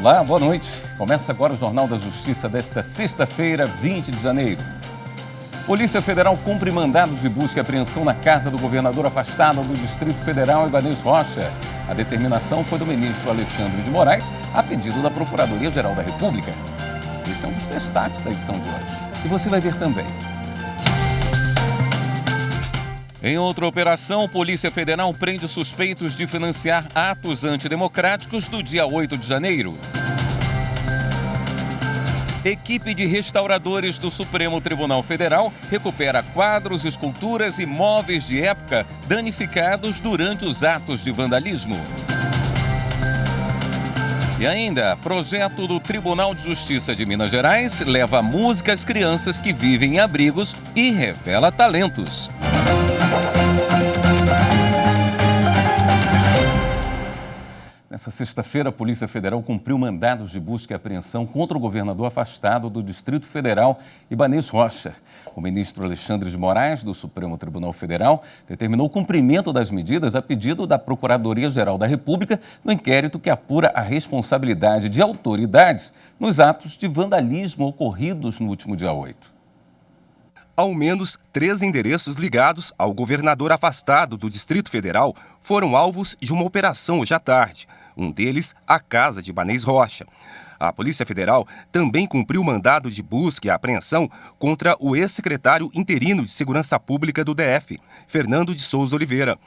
Olá, boa noite. Começa agora o Jornal da Justiça desta sexta-feira, 20 de janeiro. Polícia Federal cumpre mandados de busca e apreensão na casa do governador afastado do Distrito Federal, Ibanez Rocha. A determinação foi do ministro Alexandre de Moraes, a pedido da Procuradoria-Geral da República. Esse é um dos destaques da edição de hoje. E você vai ver também. Em outra operação, Polícia Federal prende suspeitos de financiar atos antidemocráticos do dia 8 de janeiro. Equipe de restauradores do Supremo Tribunal Federal recupera quadros, esculturas e móveis de época danificados durante os atos de vandalismo. E ainda, projeto do Tribunal de Justiça de Minas Gerais leva música às crianças que vivem em abrigos e revela talentos. Nessa sexta-feira, a Polícia Federal cumpriu mandados de busca e apreensão contra o governador afastado do Distrito Federal, Ibanez Rocha. O ministro Alexandre de Moraes, do Supremo Tribunal Federal, determinou o cumprimento das medidas a pedido da Procuradoria-Geral da República no inquérito que apura a responsabilidade de autoridades nos atos de vandalismo ocorridos no último dia 8. Ao menos 3 endereços ligados ao governador afastado do Distrito Federal foram alvos de uma operação hoje à tarde. Um deles, a casa de Ibanez Rocha. A Polícia Federal também cumpriu mandado de busca e apreensão contra o ex-secretário interino de Segurança Pública do DF, Fernando de Souza Oliveira.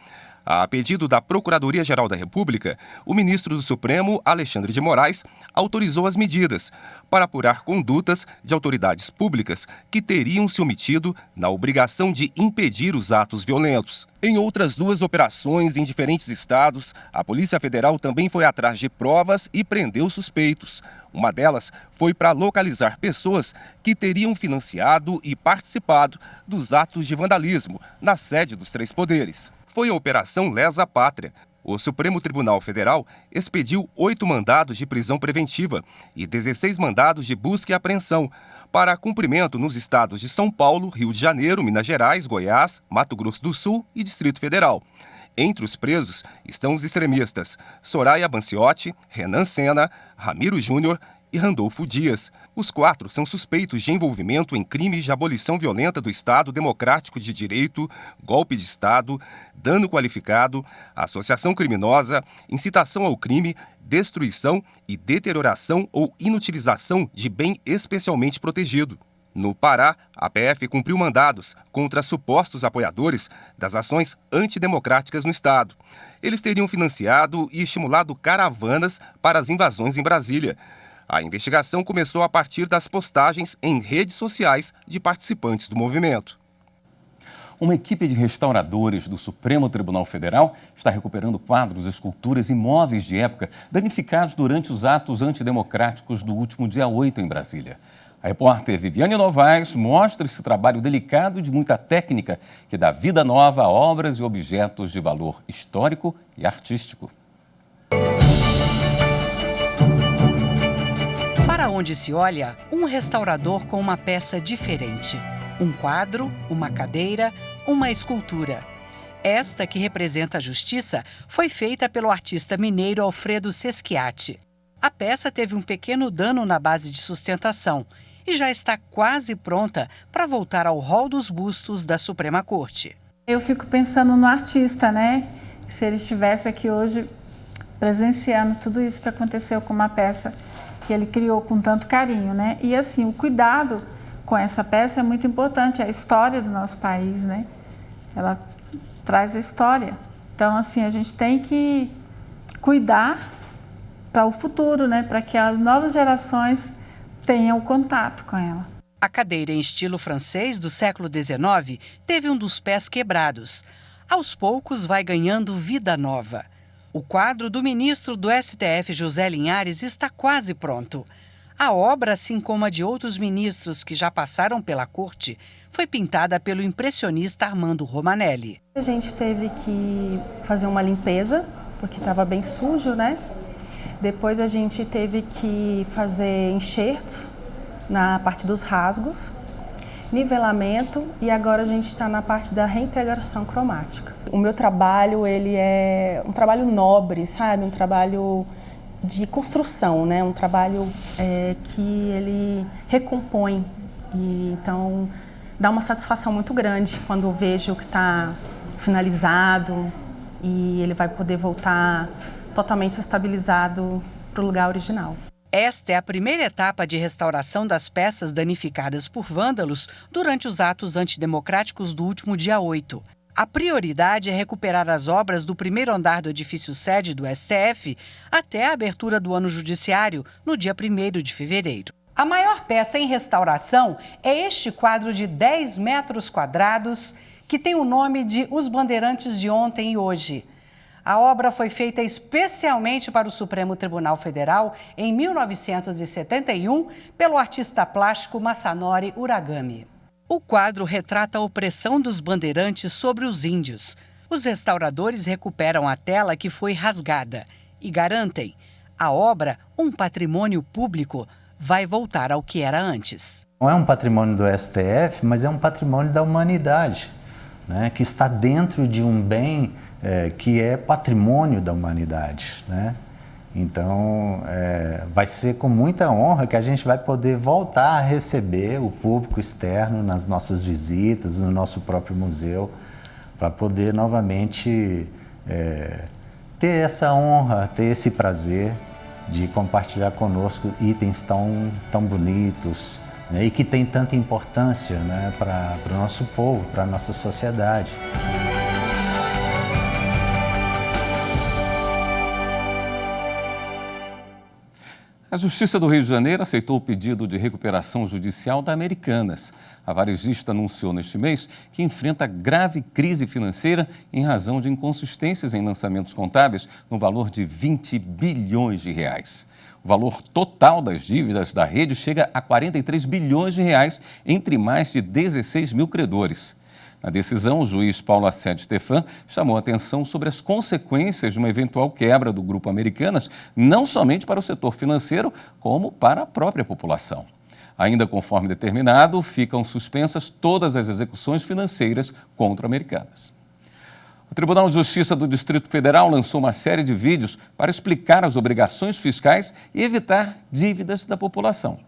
A pedido da Procuradoria-Geral da República, o ministro do Supremo, Alexandre de Moraes, autorizou as medidas para apurar condutas de autoridades públicas que teriam se omitido na obrigação de impedir os atos violentos. Em outras 2 operações em diferentes estados, a Polícia Federal também foi atrás de provas e prendeu suspeitos. Uma delas foi para localizar pessoas que teriam financiado e participado dos atos de vandalismo na sede dos 3 poderes. Foi a Operação Lesa Pátria. O Supremo Tribunal Federal expediu 8 mandados de prisão preventiva e 16 mandados de busca e apreensão para cumprimento nos estados de São Paulo, Rio de Janeiro, Minas Gerais, Goiás, Mato Grosso do Sul e Distrito Federal. Entre os presos estão os extremistas Soraya Banciotti, Renan Sena, Ramiro Júnior e Randolfo Dias. Os 4 são suspeitos de envolvimento em crimes de abolição violenta do Estado Democrático de Direito, golpe de Estado, dano qualificado, associação criminosa, incitação ao crime, destruição e deterioração ou inutilização de bem especialmente protegido. No Pará, a PF cumpriu mandados contra supostos apoiadores das ações antidemocráticas no Estado. Eles teriam financiado e estimulado caravanas para as invasões em Brasília. A investigação começou a partir das postagens em redes sociais de participantes do movimento. Uma equipe de restauradores do Supremo Tribunal Federal está recuperando quadros, esculturas e móveis de época danificados durante os atos antidemocráticos do último dia 8 em Brasília. A repórter Viviane Novaes mostra esse trabalho delicado e de muita técnica que dá vida nova a obras e objetos de valor histórico e artístico. Para onde se olha, um restaurador com uma peça diferente. Um quadro, uma cadeira, uma escultura. Esta, que representa a justiça, foi feita pelo artista mineiro Alfredo Seschiatti. A peça teve um pequeno dano na base de sustentação e já está quase pronta para voltar ao hall dos bustos da Suprema Corte. Eu fico pensando no artista, né? Se ele estivesse aqui hoje presenciando tudo isso que aconteceu com uma peça que ele criou com tanto carinho, né? E assim, o cuidado com essa peça é muito importante, a história do nosso país, né? Ela traz a história. Então, assim, a gente tem que cuidar para o futuro, né? Para que as novas gerações tenham contato com ela. A cadeira em estilo francês do século XIX teve um dos pés quebrados. Aos poucos vai ganhando vida nova. O quadro do ministro do STF, José Linhares, está quase pronto. A obra, assim como a de outros ministros que já passaram pela corte, foi pintada pelo impressionista Armando Romanelli. A gente teve que fazer uma limpeza, porque estava bem sujo, né? Depois a gente teve que fazer enxertos na parte dos rasgos, nivelamento e agora a gente está na parte da reintegração cromática. O meu trabalho, ele é um trabalho nobre, sabe? Um trabalho de construção, né? Um trabalho que ele recompõe. E, então, dá uma satisfação muito grande quando eu vejo que está finalizado e ele vai poder voltar totalmente estabilizado para o lugar original. Esta é a primeira etapa de restauração das peças danificadas por vândalos durante os atos antidemocráticos do último dia 8. A prioridade é recuperar as obras do primeiro andar do edifício sede do STF até a abertura do ano judiciário, no dia 1º de fevereiro. A maior peça em restauração é este quadro de 10 metros quadrados, que tem o nome de Os Bandeirantes de Ontem e Hoje. A obra foi feita especialmente para o Supremo Tribunal Federal em 1971 pelo artista plástico Masanori Uragami. O quadro retrata a opressão dos bandeirantes sobre os índios. Os restauradores recuperam a tela que foi rasgada e garantem: a obra, um patrimônio público, vai voltar ao que era antes. Não é um patrimônio do STF, mas é um patrimônio da humanidade, né, que está dentro de um bem que é patrimônio da humanidade, né? Então, vai ser com muita honra que a gente vai poder voltar a receber o público externo nas nossas visitas, no nosso próprio museu, para poder novamente ter essa honra, ter esse prazer de compartilhar conosco itens tão bonitos, né, e que tem tanta importância, né, para o nosso povo, para a nossa sociedade. A Justiça do Rio de Janeiro aceitou o pedido de recuperação judicial da Americanas. A varejista anunciou neste mês que enfrenta grave crise financeira em razão de inconsistências em lançamentos contábeis no valor de 20 bilhões de reais. O valor total das dívidas da rede chega a 43 bilhões de reais entre mais de 16 mil credores. Na decisão, o juiz Paulo Assed Stefan chamou a atenção sobre as consequências de uma eventual quebra do Grupo Americanas, não somente para o setor financeiro, como para a própria população. Ainda conforme determinado, ficam suspensas todas as execuções financeiras contra Americanas. O Tribunal de Justiça do Distrito Federal lançou uma série de vídeos para explicar as obrigações fiscais e evitar dívidas da população.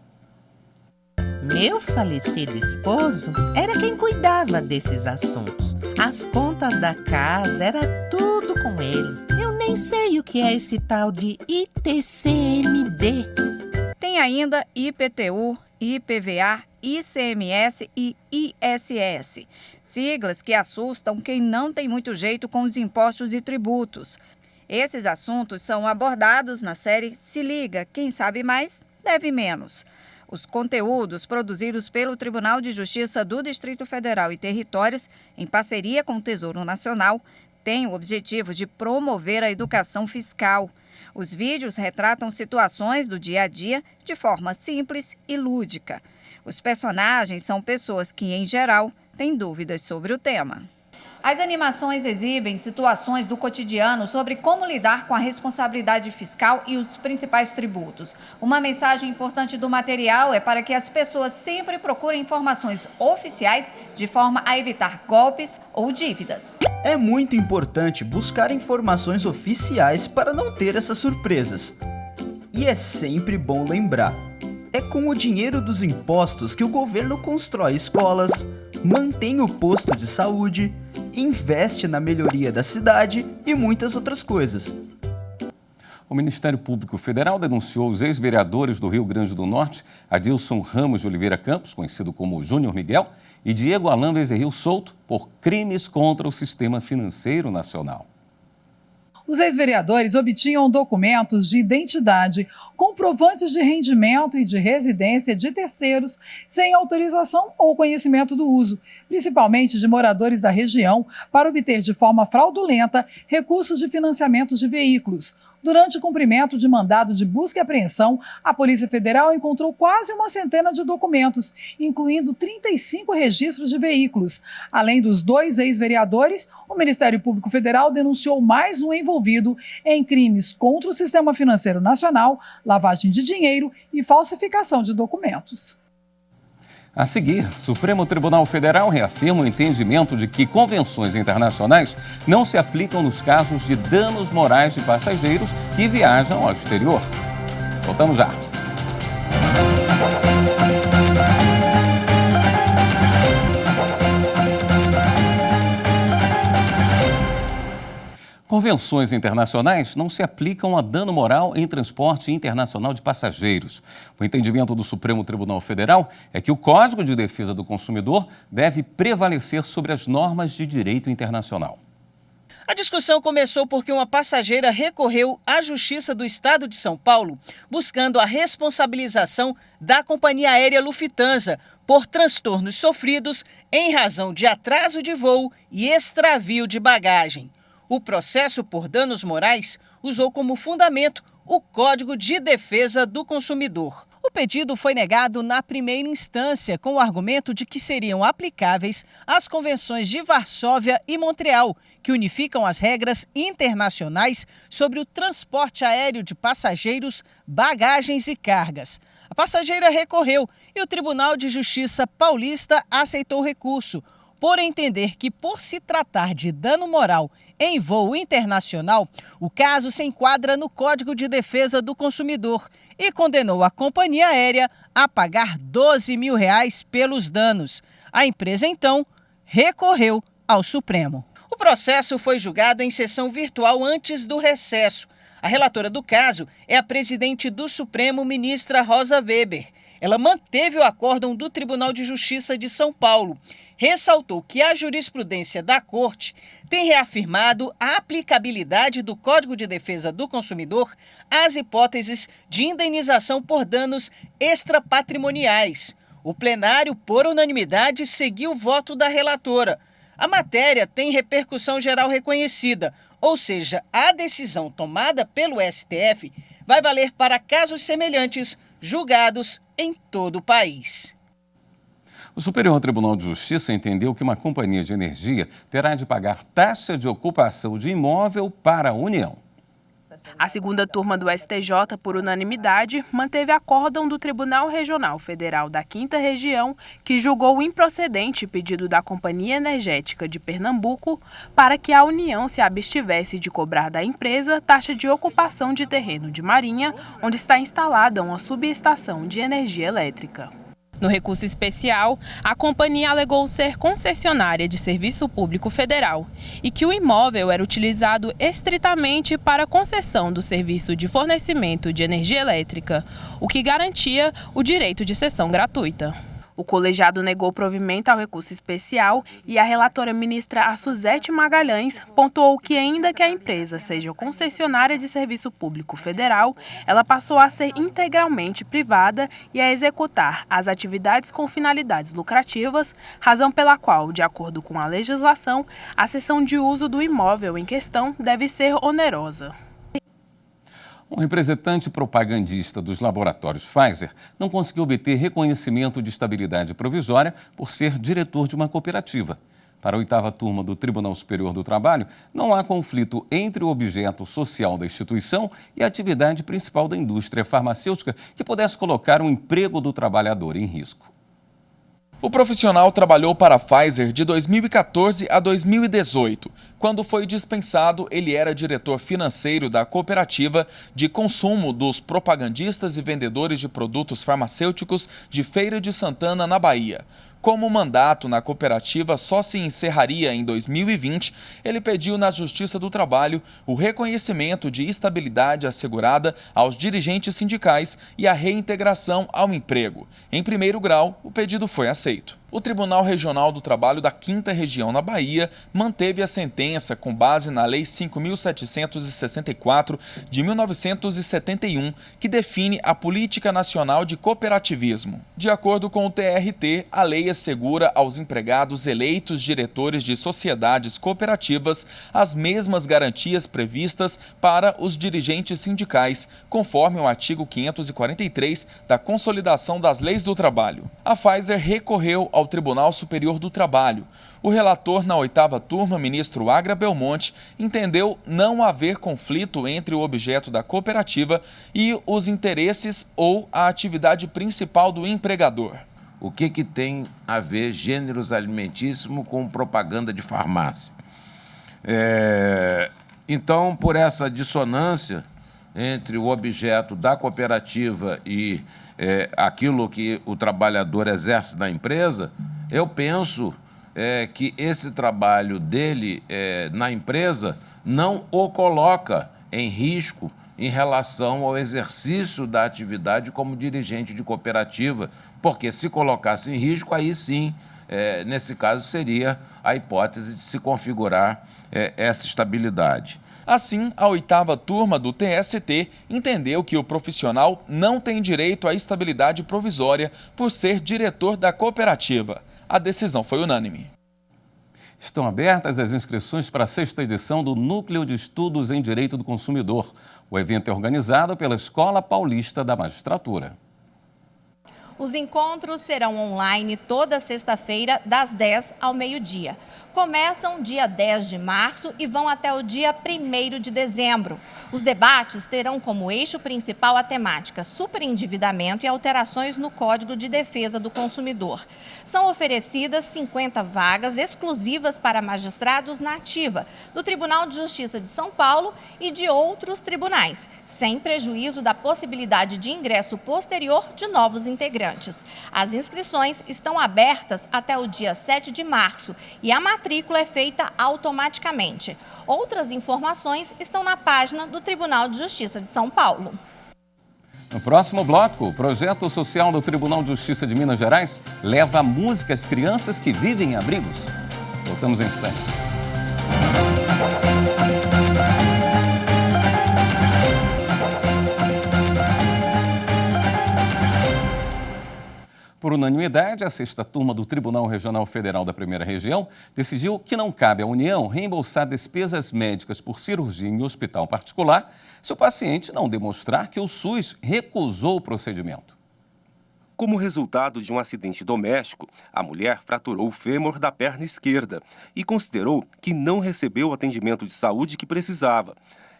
Meu falecido esposo era quem cuidava desses assuntos. As contas da casa era tudo com ele. Eu nem sei o que é esse tal de ITCMD. Tem ainda IPTU, IPVA, ICMS e ISS. Siglas que assustam quem não tem muito jeito com os impostos e tributos. Esses assuntos são abordados na série Se Liga, quem sabe mais, deve menos. Os conteúdos produzidos pelo Tribunal de Justiça do Distrito Federal e Territórios, em parceria com o Tesouro Nacional, têm o objetivo de promover a educação fiscal. Os vídeos retratam situações do dia a dia de forma simples e lúdica. Os personagens são pessoas que, em geral, têm dúvidas sobre o tema. As animações exibem situações do cotidiano sobre como lidar com a responsabilidade fiscal e os principais tributos. Uma mensagem importante do material é para que as pessoas sempre procurem informações oficiais de forma a evitar golpes ou dívidas. É muito importante buscar informações oficiais para não ter essas surpresas. E é sempre bom lembrar: é com o dinheiro dos impostos que o governo constrói escolas, mantém o posto de saúde, investe na melhoria da cidade e muitas outras coisas. O Ministério Público Federal denunciou os ex-vereadores do Rio Grande do Norte, Adilson Ramos de Oliveira Campos, conhecido como Júnior Miguel, e Diego Alain Bezerril Souto, por crimes contra o sistema financeiro nacional. Os ex-vereadores obtinham documentos de identidade, comprovantes de rendimento e de residência de terceiros sem autorização ou conhecimento do uso, principalmente de moradores da região, para obter de forma fraudulenta recursos de financiamento de veículos. Durante o cumprimento de mandado de busca e apreensão, a Polícia Federal encontrou quase uma centena de documentos, incluindo 35 registros de veículos. Além dos 2 ex-vereadores, o Ministério Público Federal denunciou mais um envolvido em crimes contra o sistema financeiro nacional, lavagem de dinheiro e falsificação de documentos. A seguir, Supremo Tribunal Federal reafirma o entendimento de que convenções internacionais não se aplicam nos casos de danos morais de passageiros que viajam ao exterior. Voltamos já. Convenções internacionais não se aplicam a dano moral em transporte internacional de passageiros. O entendimento do Supremo Tribunal Federal é que o Código de Defesa do Consumidor deve prevalecer sobre as normas de direito internacional. A discussão começou porque uma passageira recorreu à Justiça do Estado de São Paulo, buscando a responsabilização da companhia aérea Lufthansa por transtornos sofridos em razão de atraso de voo e extravio de bagagem. O processo por danos morais usou como fundamento o Código de Defesa do Consumidor. O pedido foi negado na primeira instância com o argumento de que seriam aplicáveis as convenções de Varsóvia e Montreal, que unificam as regras internacionais sobre o transporte aéreo de passageiros, bagagens e cargas. A passageira recorreu e o Tribunal de Justiça paulista aceitou o recurso, por entender que, por se tratar de dano moral em voo internacional, o caso se enquadra no Código de Defesa do Consumidor e condenou a companhia aérea a pagar R$12 mil pelos danos. A empresa, então, recorreu ao Supremo. O processo foi julgado em sessão virtual antes do recesso. A relatora do caso é a presidente do Supremo, ministra Rosa Weber. Ela manteve o acórdão do Tribunal de Justiça de São Paulo. Ressaltou que a jurisprudência da Corte tem reafirmado a aplicabilidade do Código de Defesa do Consumidor às hipóteses de indenização por danos extrapatrimoniais. O plenário, por unanimidade, seguiu o voto da relatora. A matéria tem repercussão geral reconhecida, ou seja, a decisão tomada pelo STF vai valer para casos semelhantes julgados em todo o país. O Superior Tribunal de Justiça entendeu que uma companhia de energia terá de pagar taxa de ocupação de imóvel para a União. A segunda turma do STJ, por unanimidade, manteve acórdão do Tribunal Regional Federal da 5ª Região, que julgou improcedente pedido da Companhia Energética de Pernambuco para que a União se abstivesse de cobrar da empresa taxa de ocupação de terreno de Marinha, onde está instalada uma subestação de energia elétrica. No recurso especial, a companhia alegou ser concessionária de serviço público federal e que o imóvel era utilizado estritamente para a concessão do serviço de fornecimento de energia elétrica, o que garantia o direito de cessão gratuita. O colegiado negou provimento ao recurso especial e a relatora ministra Suzete Magalhães pontuou que, ainda que a empresa seja concessionária de serviço público federal, ela passou a ser integralmente privada e a executar as atividades com finalidades lucrativas, razão pela qual, de acordo com a legislação, a cessão de uso do imóvel em questão deve ser onerosa. Um representante propagandista dos laboratórios Pfizer não conseguiu obter reconhecimento de estabilidade provisória por ser diretor de uma cooperativa. Para a 8ª turma do Tribunal Superior do Trabalho, não há conflito entre o objeto social da instituição e a atividade principal da indústria farmacêutica que pudesse colocar o emprego do trabalhador em risco. O profissional trabalhou para a Pfizer de 2014 a 2018. Quando foi dispensado, ele era diretor financeiro da cooperativa de consumo dos propagandistas e vendedores de produtos farmacêuticos de Feira de Santana, na Bahia. Como o mandato na cooperativa só se encerraria em 2020, ele pediu na Justiça do Trabalho o reconhecimento de estabilidade assegurada aos dirigentes sindicais e a reintegração ao emprego. Em primeiro grau, o pedido foi aceito. O Tribunal Regional do Trabalho da 5ª Região na Bahia manteve a sentença com base na Lei 5.764 de 1971, que define a Política Nacional de Cooperativismo. De acordo com o TRT, a lei assegura aos empregados eleitos diretores de sociedades cooperativas as mesmas garantias previstas para os dirigentes sindicais, conforme o artigo 543 da Consolidação das Leis do Trabalho. A Pfizer recorreu ao Tribunal Superior do Trabalho. O relator na 8ª turma, ministro Agra Belmonte, entendeu não haver conflito entre o objeto da cooperativa e os interesses ou a atividade principal do empregador. O que tem a ver gêneros alimentíssimos com propaganda de farmácia? Então, por essa dissonância entre o objeto da cooperativa e aquilo que o trabalhador exerce na empresa, eu penso que esse trabalho dele na empresa não o coloca em risco em relação ao exercício da atividade como dirigente de cooperativa, porque se colocasse em risco, aí sim, nesse caso, seria a hipótese de se configurar essa estabilidade. Assim, a 8ª turma do TST entendeu que o profissional não tem direito à estabilidade provisória por ser diretor da cooperativa. A decisão foi unânime. Estão abertas as inscrições para a 6ª edição do Núcleo de Estudos em Direito do Consumidor. O evento é organizado pela Escola Paulista da Magistratura. Os encontros serão online toda sexta-feira, das 10 ao meio-dia. Começam dia 10 de março e vão até o dia 1º de dezembro. Os debates terão como eixo principal a temática superendividamento e alterações no Código de Defesa do Consumidor. São oferecidas 50 vagas exclusivas para magistrados na ativa, do Tribunal de Justiça de São Paulo e de outros tribunais, sem prejuízo da possibilidade de ingresso posterior de novos integrantes. As inscrições estão abertas até o dia 7 de março e a matrícula é feita automaticamente. Outras informações estão na página do Tribunal de Justiça de São Paulo. No próximo bloco, o projeto social do Tribunal de Justiça de Minas Gerais leva a música às crianças que vivem em abrigos. Voltamos em instantes. Por unanimidade, a 6ª turma do Tribunal Regional Federal da Primeira Região decidiu que não cabe à União reembolsar despesas médicas por cirurgia em hospital particular se o paciente não demonstrar que o SUS recusou o procedimento. Como resultado de um acidente doméstico, a mulher fraturou o fêmur da perna esquerda e considerou que não recebeu o atendimento de saúde que precisava.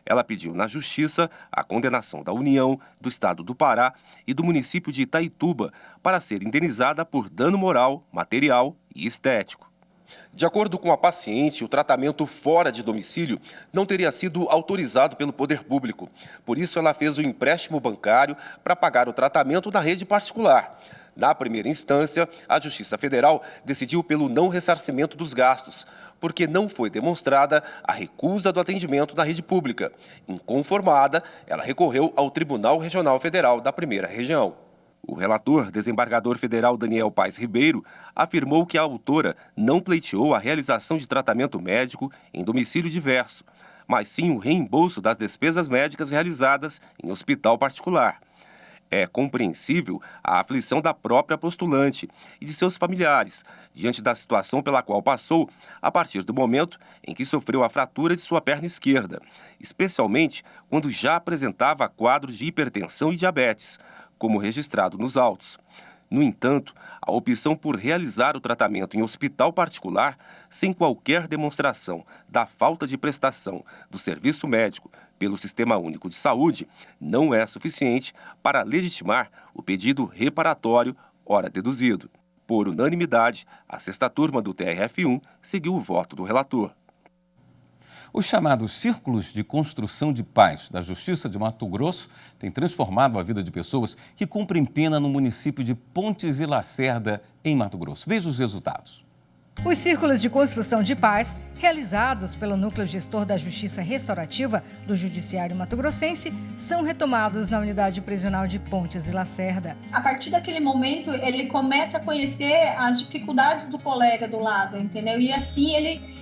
Ela pediu na Justiça a condenação da União, do Estado do Pará e do município de Itaituba para ser indenizada por dano moral, material e estético. De acordo com a paciente, o tratamento fora de domicílio não teria sido autorizado pelo poder público. Por isso, ela fez o empréstimo bancário para pagar o tratamento na rede particular. Na primeira instância, a Justiça Federal decidiu pelo não ressarcimento dos gastos, porque não foi demonstrada a recusa do atendimento na rede pública. Inconformada, ela recorreu ao Tribunal Regional Federal da Primeira Região. O relator, desembargador federal Daniel Paes Ribeiro, afirmou que a autora não pleiteou a realização de tratamento médico em domicílio diverso, mas sim o reembolso das despesas médicas realizadas em hospital particular. É compreensível a aflição da própria postulante e de seus familiares diante da situação pela qual passou a partir do momento em que sofreu a fratura de sua perna esquerda, especialmente quando já apresentava quadros de hipertensão e diabetes, como registrado nos autos. No entanto, a opção por realizar o tratamento em hospital particular, sem qualquer demonstração da falta de prestação do serviço médico pelo Sistema Único de Saúde, não é suficiente para legitimar o pedido reparatório ora deduzido. Por unanimidade, a 6ª turma do TRF1 seguiu o voto do relator. Os chamados Círculos de Construção de Paz da Justiça de Mato Grosso têm transformado a vida de pessoas que cumprem pena no município de Pontes e Lacerda, em Mato Grosso. Veja os resultados. Os círculos de construção de paz, realizados pelo Núcleo Gestor da Justiça Restaurativa do Judiciário Mato-Grossense, são retomados na unidade prisional de Pontes e Lacerda. A partir daquele momento, ele começa a conhecer as dificuldades do colega do lado, entendeu? E assim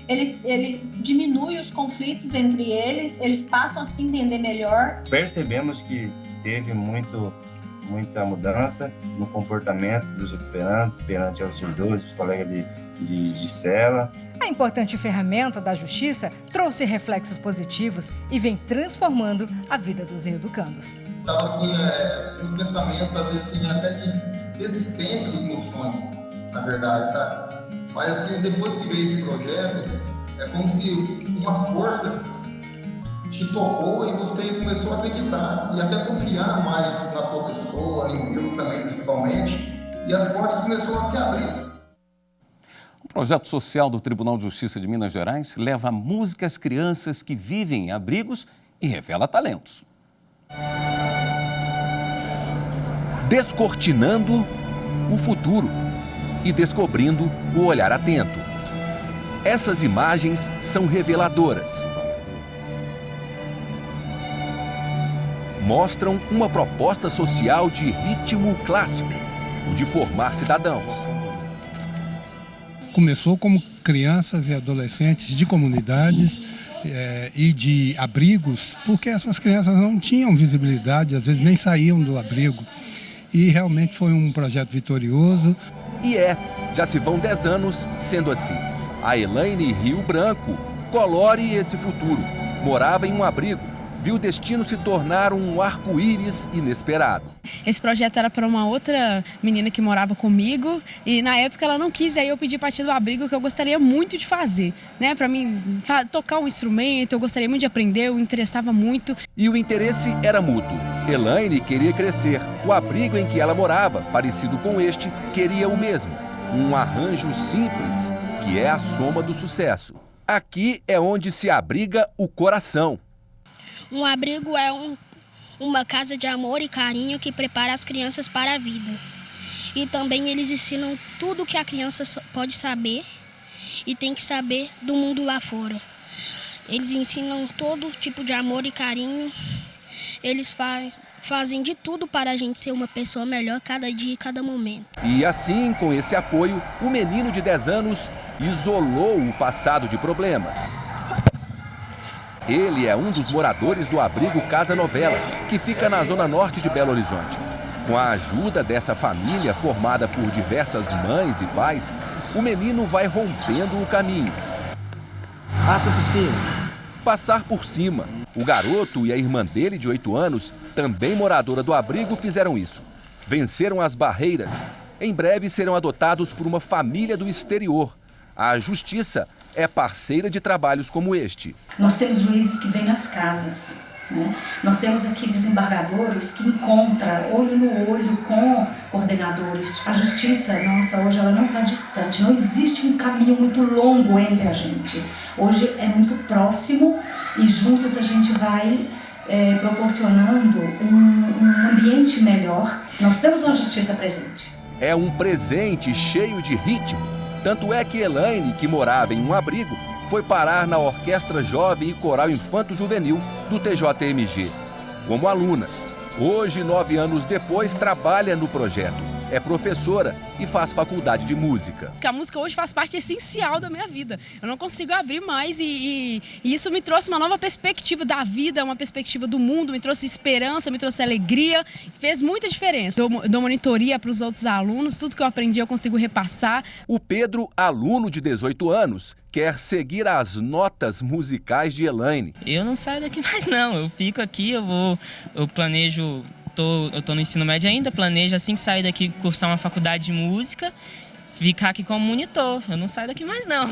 ele diminui os conflitos entre eles passam a se entender melhor. Percebemos que teve muita mudança no comportamento dos operantes perante aos servidores, os colegas de cela. A importante ferramenta da Justiça trouxe reflexos positivos e vem transformando a vida dos reeducandos. Estava assim, um pensamento, às vezes, assim, até de desistência dos meus sonhos, na verdade, sabe? Mas assim, depois que veio esse projeto, é como se uma força te tocou e você começou a acreditar e até confiar mais na sua pessoa, em Deus também, principalmente. e as portas começaram a se abrir. O projeto social do Tribunal de Justiça de Minas Gerais leva a música às crianças que vivem em abrigos e revela talentos. Descortinando o futuro e descobrindo o olhar atento. Essas imagens são reveladoras. Mostram uma proposta social de ritmo clássico, o de formar cidadãos. Começou como crianças e adolescentes de comunidades e de abrigos, porque essas crianças não tinham visibilidade, às vezes nem saíam do abrigo. E realmente foi um projeto vitorioso. E já se vão 10 anos sendo assim. A Elaine Rio Branco colore esse futuro. Morava em um abrigo. Viu o destino se tornar um arco-íris inesperado. Esse projeto era para uma outra menina que morava comigo e na época ela não quis, aí eu pedi partir do abrigo que eu gostaria muito de fazer, né? Para mim tocar um instrumento, eu gostaria muito de aprender, eu me interessava muito. E o interesse era mútuo. Elaine queria crescer. O abrigo em que ela morava, parecido com este, queria o mesmo. Um arranjo simples, que é a soma do sucesso. Aqui é onde se abriga o coração. Um abrigo é uma casa de amor e carinho que prepara as crianças para a vida. E também eles ensinam tudo o que a criança pode saber e tem que saber do mundo lá fora. Eles ensinam todo tipo de amor e carinho. Eles fazem de tudo para a gente ser uma pessoa melhor cada dia e cada momento. E assim, com esse apoio, o menino de 10 anos isolou o passado de problemas. Ele é um dos moradores do abrigo Casa Novela, que fica na zona norte de Belo Horizonte. Com a ajuda dessa família, formada por diversas mães e pais, o menino vai rompendo o caminho. Passa por cima. Passar por cima. O garoto e a irmã dele, de 8 anos, também moradora do abrigo, fizeram isso. Venceram as barreiras. Em breve serão adotados por uma família do exterior. A Justiça é parceira de trabalhos como este. Nós temos juízes que vêm nas casas, né? Nós temos aqui desembargadores que encontram olho no olho com coordenadores. A Justiça, nossa, hoje ela não está distante, não existe um caminho muito longo entre a gente. Hoje é muito próximo e juntos a gente vai proporcionando um ambiente melhor. Nós temos uma Justiça presente. É um presente cheio de ritmo. Tanto é que Elaine, que morava em um abrigo, foi parar na Orquestra Jovem e Coral Infanto Juvenil do TJMG, como aluna. Hoje, 9 anos depois, trabalha no projeto. É professora e faz faculdade de música. A música hoje faz parte essencial da minha vida. Eu não consigo abrir mais e isso me trouxe uma nova perspectiva da vida, uma perspectiva do mundo, me trouxe esperança, me trouxe alegria, fez muita diferença. Eu dou monitoria para os outros alunos, tudo que eu aprendi eu consigo repassar. O Pedro, aluno de 18 anos, quer seguir as notas musicais de Elaine. Eu não saio daqui mais não, eu fico aqui, eu planejo... Eu tô no ensino médio ainda, planejo assim que sair daqui cursar uma faculdade de música, ficar aqui como monitor. Eu não saio daqui mais não.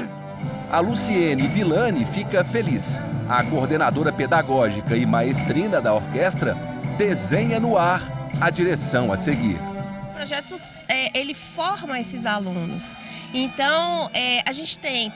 A Luciene Villani fica feliz. A coordenadora pedagógica e maestrina da orquestra desenha no ar a direção a seguir. O projeto ele forma esses alunos. Então, a gente tem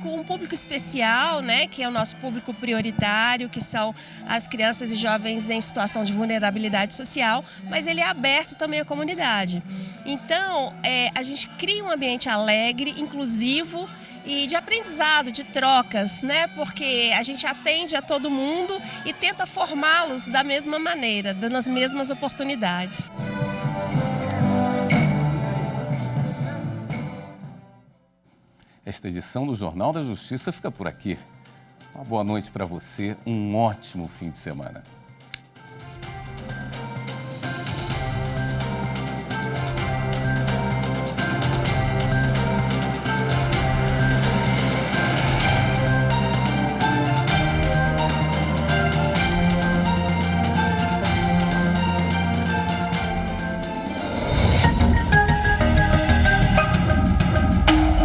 um público especial, né, que é o nosso público prioritário, que são as crianças e jovens em situação de vulnerabilidade social, mas ele é aberto também à comunidade. Então, a gente cria um ambiente alegre, inclusivo e de aprendizado, de trocas, né, porque a gente atende a todo mundo e tenta formá-los da mesma maneira, dando as mesmas oportunidades. Esta edição do Jornal da Justiça fica por aqui. Uma boa noite para você, um ótimo fim de semana.